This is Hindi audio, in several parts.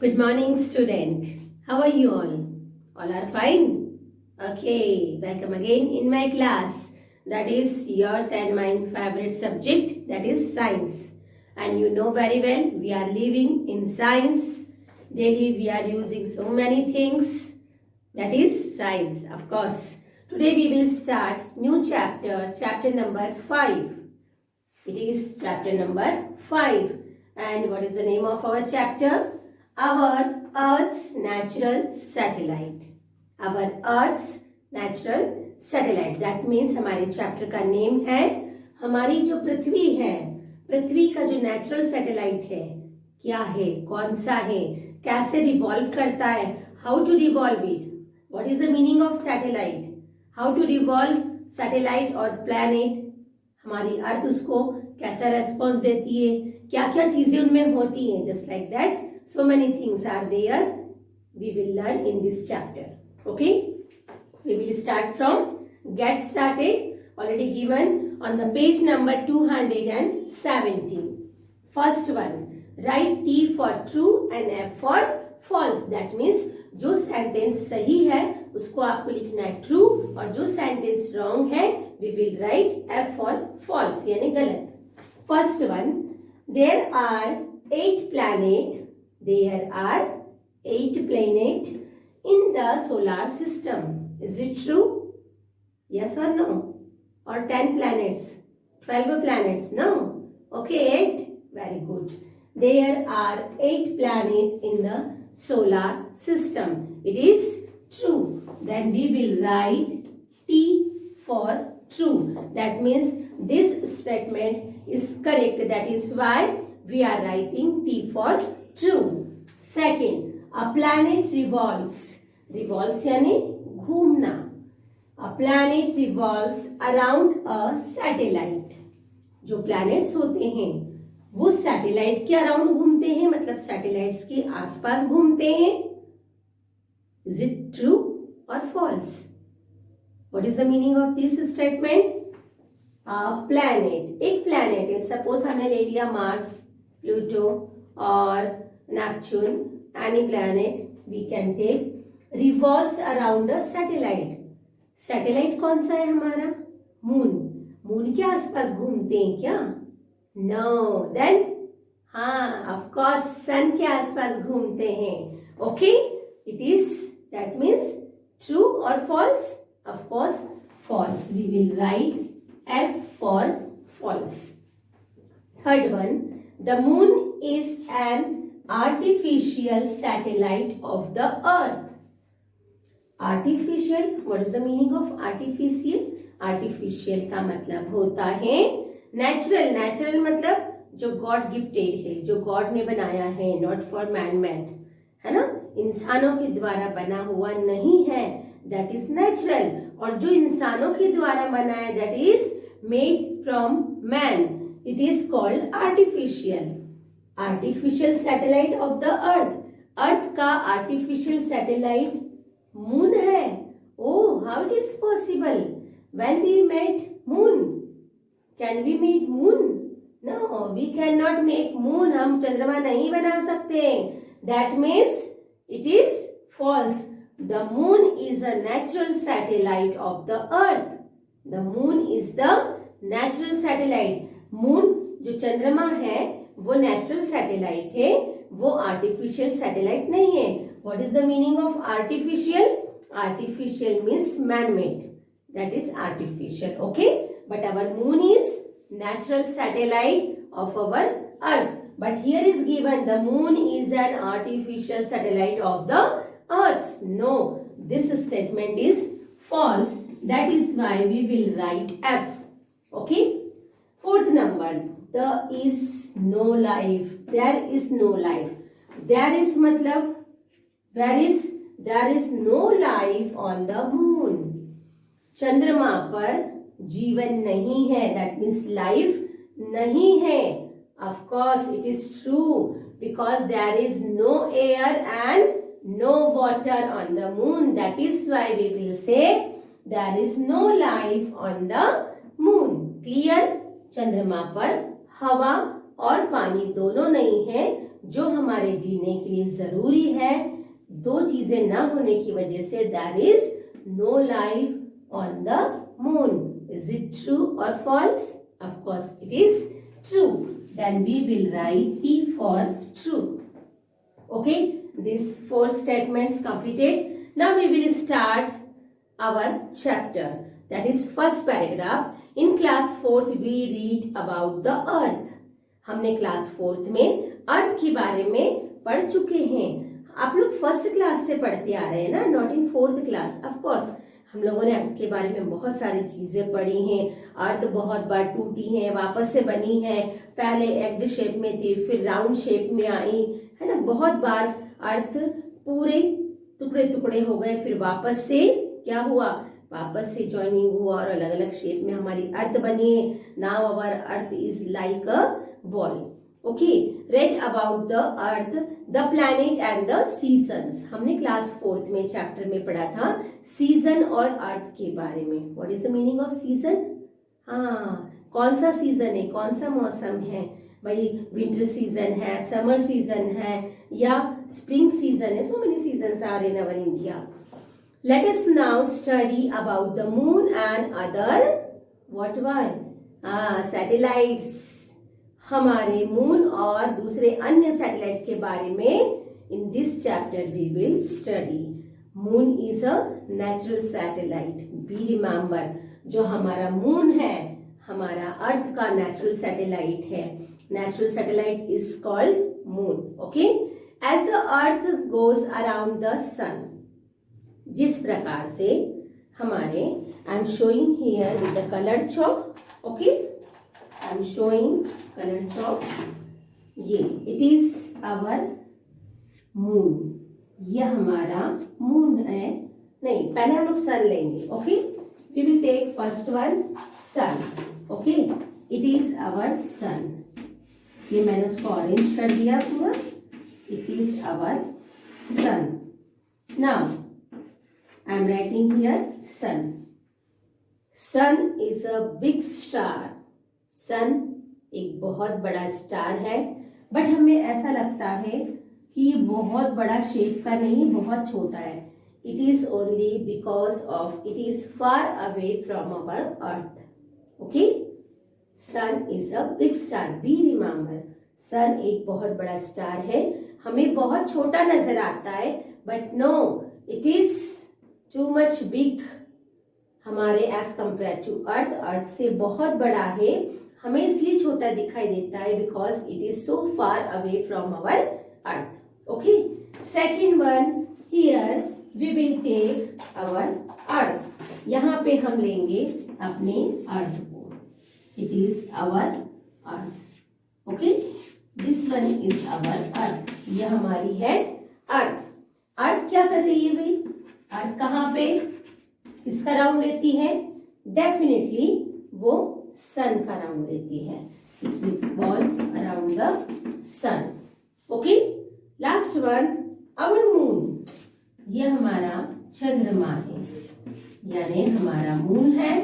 Good morning, student. How are you all? All are fine? Okay, welcome again in my class. That is yours and my favorite subject, that is science. And you know very well, we are living in science. Daily we are using so many things. That is science, of course. Today we will start new chapter, chapter number 5. It is chapter number 5. And what is the name of our chapter? Our Earth's Natural Satellite. Our Earth's Natural Satellite. That means हमारे चैप्टर का नेम है हमारी जो पृथ्वी है, पृथ्वी का जो नेचुरल सैटेलाइट है, क्या है, कौन सा है, कैसे रिवॉल्व करता है, how to revolve it, what is the meaning of satellite, how to revolve satellite और प्लैनेट, हमारी अर्थ उसको कैसा रेस्पॉन्स देती है, क्या क्या चीजें उनमें होती हैं, just like that so many things are there we will learn in this chapter. Okay, we will start from get started, already given on the page number 217. First one, write T for true and F for false. That means जो सेंटेंस सही है उसको आपको लिखना है ट्रू और जो सेंटेंस रॉन्ग है we will write F for false यानी गलत. First one, there are 8 planets. There are 8 planets in the solar system. Is it true? Yes or no? Or 10 planets? 12 planets? No? Okay, 8. Very good. There are 8 planets in the solar system. It is true. Then we will write T for true. That means this statement is correct. That is why we are writing T for true. Second, a planet revolves. Revolves यानी घूमना. A planet revolves around a satellite. जो planets होते हैं वो सैटेलाइट के अराउंड घूमते हैं, मतलब सैटेलाइट्स के आसपास घूमते हैं. Is it true or false? What is the meaning of this statement? A planet, एक planet है, सपोज हमने ले लिया मार्स, प्लूटो और Neptune, any planet we can take, revolves around a satellite. Satellite कौन सा है हमारा? मून. मून के आसपास घूमते हैं क्या? No. Then हाँ, of course सन के आसपास घूमते हैं. Okay, it is, that means true or false? Of course false. We will write F for false. Third one, the moon is an artificial satellite of the earth. Artificial, what is the meaning of artificial? Artificial का मतलब होता है natural. Natural मतलब जो God gifted है, जो God ने बनाया है, not for man made, है ना, इंसानों के द्वारा बना हुआ नहीं है, that is natural. और जो इंसानों के द्वारा बना है, that is made from man, it is called artificial. Artificial satellite of the earth. Earth का आर्टिफिशियल सैटेलाइट मून है. Oh, how it is possible? When we made moon, can we make moon? No, we can not make moon. हम चंद्रमा नहीं बना सकते. That means it is false. The moon is a natural satellite of the earth. The moon is the natural satellite. Moon जो चंद्रमा है वो नेचुरल सैटेलाइट है, वो आर्टिफिशियल सैटेलाइट नहीं है. What is the meaning of artificial? Artificial means man made, that is artificial. Okay, but our moon is natural satellite of our earth. But here is given the moon is an artificial satellite of the earth. No, this statement is false. That is why we will write F. Okay. Fourth number, there is no life. There is no life. There is मतलब where is, there is no life on the moon. चंद्रमा पर जीवन नहीं है. That means life नहीं है. Of course it is true because there is no air and no water on the moon. That is why we will say there is no life on the moon. Clear? चंद्रमा पर हवा और पानी दोनों नहीं है, जो हमारे जीने के लिए जरूरी है, दो चीजें ना होने की वजह से there is no life on the moon. Is it true और false? Of course it is true. Then we will write T for true. Okay, these 4 statements completed. Now we will start our chapter. That is first paragraph. In class 4th we read about the earth. हमने क्लास 4th में अर्थ के बारे में पढ़ चुके हैं. आप लोग फर्स्ट क्लास से पढ़ते आ रहे हैं ना, not in 4th class. Of course हम लोगों ने अर्थ के बारे में बहुत सारी चीजें पढ़ी हैं. अर्थ बहुत बार टूटी है, वापस से बनी है. पहले एग शेप में थी, फिर राउंड शेप में आई है ना. बहुत बार अर्थ पूरे टुकड़े टुकड़े हो गए, फिर वापस से क्या हुआ, वापस से ज्वाइनिंग हुआ और अलग अलग शेप में हमारी अर्थ बनी है. Now our earth is like a ball. Okay, read about the earth, the planet and the seasons. हमने क्लास 4th में चैप्टर में पढ़ा था सीजन और अर्थ के बारे में. What is the meaning off season? हाँ, कौन सा सीजन है, कौन सा मौसम है भाई. विंटर सीजन है, समर सीजन है या स्प्रिंग सीजन है. So many seasons are in our India. Let us now study about the moon and other what were satellites. हमारे मून और दूसरे अन्य सैटेलाइट के बारे में in this chapter we will study. Moon is a natural satellite. Be remember, जो हमारा मून है हमारा अर्थ का नेचुरल सैटेलाइट है. Natural satellite is called moon. Okay, as the earth goes around the sun. जिस प्रकार से हमारे, I am showing here with the colour chalk. Okay, I am showing colour chalk. ये इट इज आवर मून. ये हमारा मून है. नहीं, पहले हम लोग सन लेंगे. Okay, we will take first one sun. Okay, it is our sun. ये मैंने उसको ऑरेंज कर दिया पूरा. It is our sun. Now I am writing here sun. Sun is a big star. Sun एक बहुत बड़ा स्टार है, बट हमें ऐसा लगता है कि ये बहुत बड़ा शेप का नहीं, बहुत छोटा है. It is only because of it is far away from our earth. Okay, sun is a big star. Be remember, sun एक बहुत बड़ा स्टार है. हमें बहुत छोटा नजर आता है, but no, it is too much big हमारे as compare to earth. Earth से बहुत बड़ा है. हमें इसलिए छोटा दिखाई देता है because it is so far away from our earth. Okay, second one here we will take our earth. यहाँ पे हम लेंगे अपने अर्थ को. It is our earth. Okay, this one is our earth. यह हमारी है अर्थ. अर्थ क्या कर रही है भाई? अर्थ कहाँ पे किसका राउंड लेती है? डेफिनेटली वो सन का राउंड लेती है. It revolves around the sun. Okay, last one our moon. ये हमारा चंद्रमा है, यानी हमारा मून है.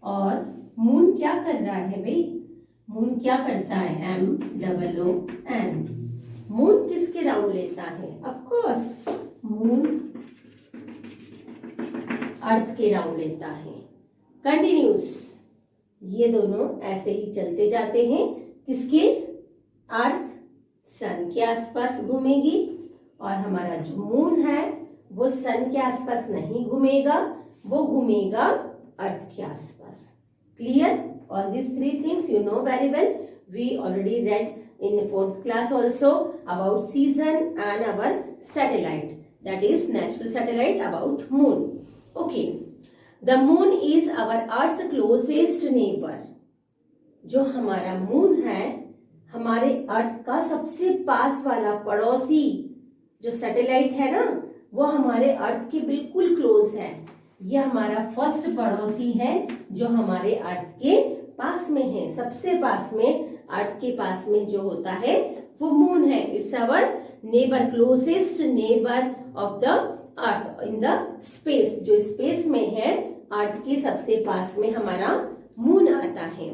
और मून क्या कर रहा है भाई? मून क्या करता है? MOON. मून किसके राउंड लेता है? ऑफ कोर्स मून अर्थ के राउंड लेता है. कंटिन्यूस, ये दोनों ऐसे ही चलते जाते हैं. किसके? अर्थ सन के आसपास घूमेगी, और हमारा जो मून है वो सन के आसपास नहीं घूमेगा, वो घूमेगा अर्थ के आसपास. Clear? All this 3 things you know very well. We already read in 4th class also about season and our satellite, that is natural satellite about moon. Okay, the moon is our earth's closest neighbor. जो हमारा मून है हमारे अर्थ का सबसे पास वाला पड़ोसी. जो सैटेलाइट है ना, वो हमारे अर्थ के बिल्कुल क्लोज है. ये हमारा फर्स्ट पड़ोसी है जो हमारे अर्थ के पास में है. सबसे पास में, अर्थ के पास में जो होता है वो मून है. It's our neighbour, closest neighbour of the earth in the space. जो स्पेस में है अर्थ के सबसे पास में हमारा मून आता है.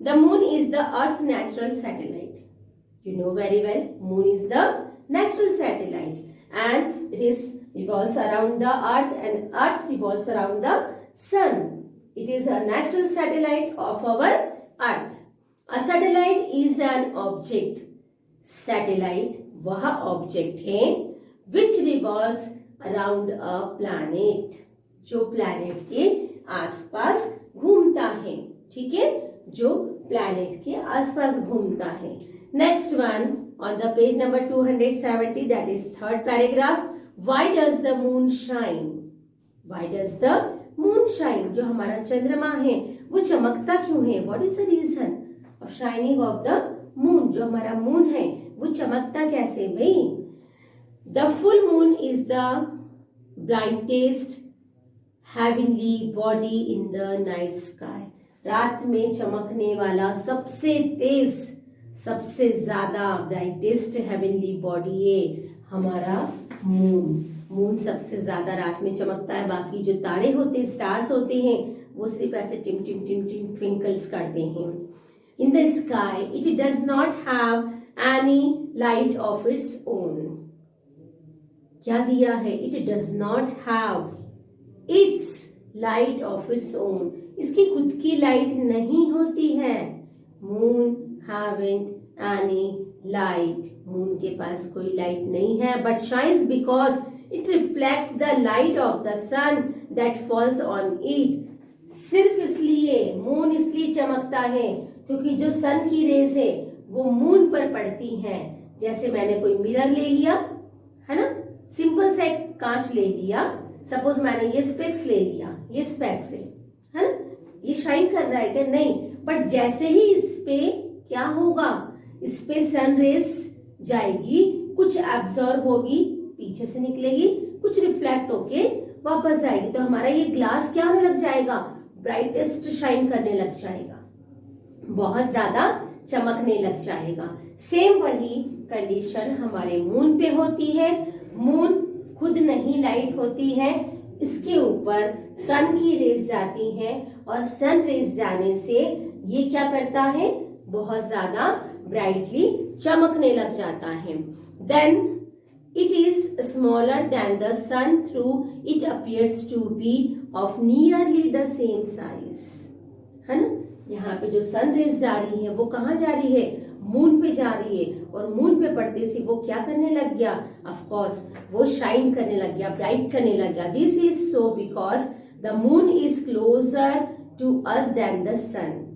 The moon is the earth natural satellite. You know very well, moon is the natural satellite and it is revolves around the earth and earth revolves around the sun. It is a natural satellite of our earth. A satellite is an object. Satellite वह ऑब्जेक्ट है which revolves around a planet, जो प्लैनेट के आसपास घूमता है. ठीक है, जो प्लैनेट के आसपास घूमता है. Next one on the page number 270, that is third paragraph. Why does the moon shine? Why does the moon shine? जो हमारा चंद्रमा है वो चमकता क्यों है? What is the reason of shining of the moon? जो हमारा मून है वो चमकता कैसे भाई? The full moon is the brightest heavenly body in the night sky. रात में चमकने वाला सबसे तेज, सबसे ज्यादा ब्राइटेस्ट हेवनली बॉडी है हमारा मून. मून सबसे ज्यादा रात में चमकता है. बाकी जो तारे होते हैं, स्टार्स होते हैं, वो सिर्फ ऐसे Tim Tim Tim Tim Twinkles करते हैं. In the sky it does not have any light of its own. क्या दिया है? It does not have its light of its own. इसकी खुद की लाइट नहीं होती है. Moon haven't any light. Moon के पास कोई लाइट नहीं है. but shines because it reflects the light of the sun that falls on it. सिर्फ इसलिए मून इसलिए चमकता है क्योंकि जो सन की रेज है वो मून पर पड़ती हैं. जैसे मैंने कोई मिरर ले लिया है ना, सिंपल सा एक कांच ले लिया, सपोज मैंने ये स्पेक्स ले लिया, ये स्पेक्स है ना, ये शाइन कर रहा है क्या? नहीं. बट जैसे ही इस पे क्या होगा, इस पे सन रेस जाएगी, कुछ एब्जॉर्ब होगी, पीछे से निकलेगी, कुछ रिफ्लेक्ट होके वापस जाएगी, तो हमारा ये ग्लास क्या होने लग जाएगा? ब्राइटेस्ट शाइन करने लग जाएगा, बहुत ज्यादा चमकने लग जाएगा. सेम वही कंडीशन हमारे मून पे होती है. मून खुद नहीं लाइट होती है, इसके ऊपर सन की रेस जाती है और सन रेस जाने से ये क्या करता है? बहुत ज्यादा ब्राइटली चमकने लग जाता है. Then it is smaller than the sun through it appears to be of nearly the same size. है ना, यहाँ पे जो सन रेज जा रही है वो कहाँ जा रही है? मून पे जा रही है. और मून पे पड़ते से वो क्या करने लग गया? ऑफ कोर्स वो शाइन करने लग गया, ब्राइट करने लग गया. This is so because the moon is closer to us than the sun.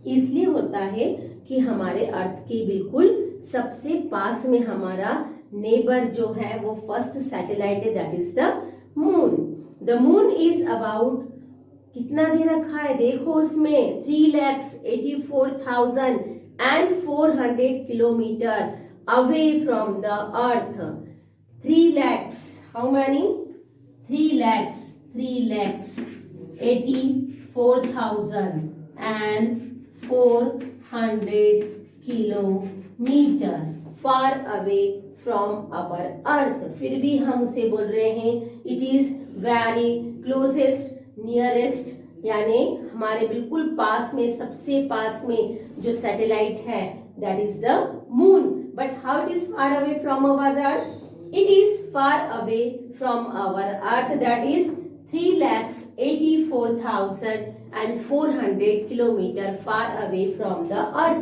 इसलिए होता है कि हमारे अर्थ के बिल्कुल सबसे पास में हमारा नेबर जो है वो फर्स्ट सैटेलाइट है, that is the moon. The moon is about, कितना दे रखा है देखो उसमें, 3,84,400 kilometre away from the earth. 3 lakhs, how many? 3,84,400 kilometre far away from our earth. फिर भी हम उसे बोल रहे हैं it is very closest, nearest, यानी हमारे बिल्कुल पास में, सबसे पास में जो सैटेलाइट है that is the moon. But how it is far away from our earth? It is far away from our earth, that is 3,84,400 kilometre far away from the अर्थ.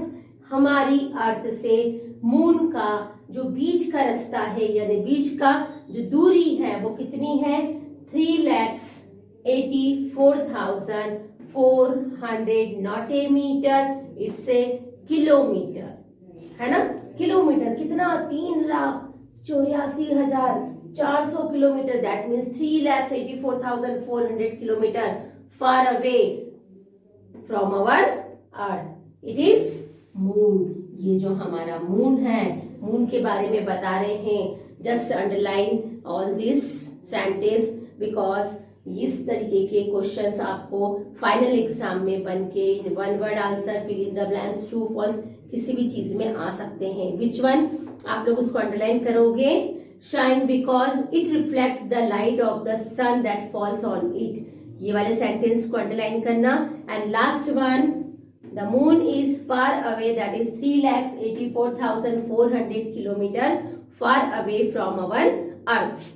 हमारी अर्थ से मून का जो बीच का रास्ता है, यानी बीच का जो दूरी है वो कितनी है? 3,84,400, not a meter, it's a kilometer, है ना. किलोमीटर कितना? 3,84,400 kilometer. That means 3,84,400 kilometre far away from our earth. It is moon. ये जो हमारा मून है, मून के बारे में बता रहे हैं. Just underline all this sentence because इस तरीके के क्वेश्चंस आपको फाइनल एग्जाम में बन के one word answer, fill in the blanks, true false किसी भी चीज में आ सकते हैं. Which one? आप लोग उसको अंडरलाइन करोगे. Shine because it reflects the light of the sun that falls on it. ये वाले सेंटेंस को अंडरलाइन करना. And last one, The moon is far away, that is 3,84,400 kilometer far away from our earth.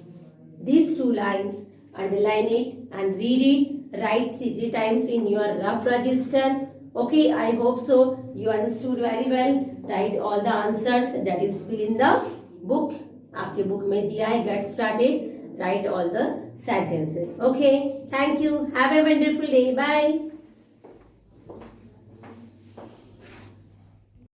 These two lines, underline it and read it. Write three times in your rough register. Okay, I hope so you understood very well. Write all the answers, that is fill in the book. आपके बुक में दिया है. Get started. Write all the sentences. Okay, thank you. Have a wonderful day. Bye.